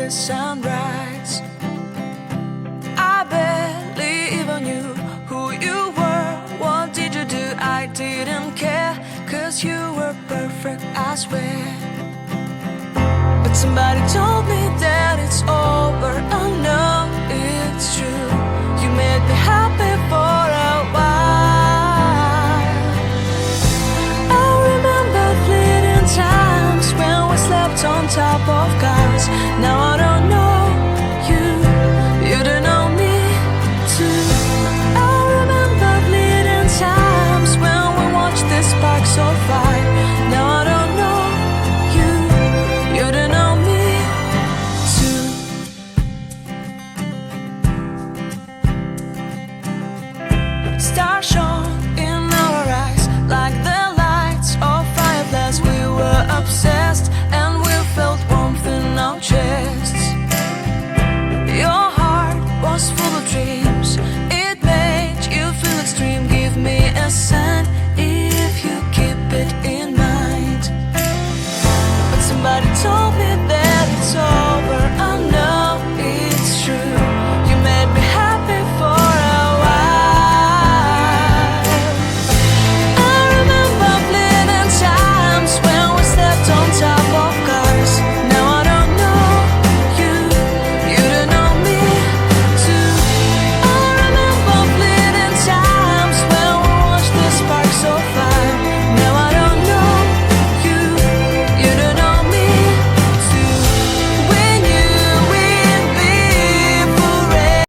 the sunrise. I barely even knew who you were. What did you do? I didn't care, 'cause you were perfect, I swear. But somebody told me that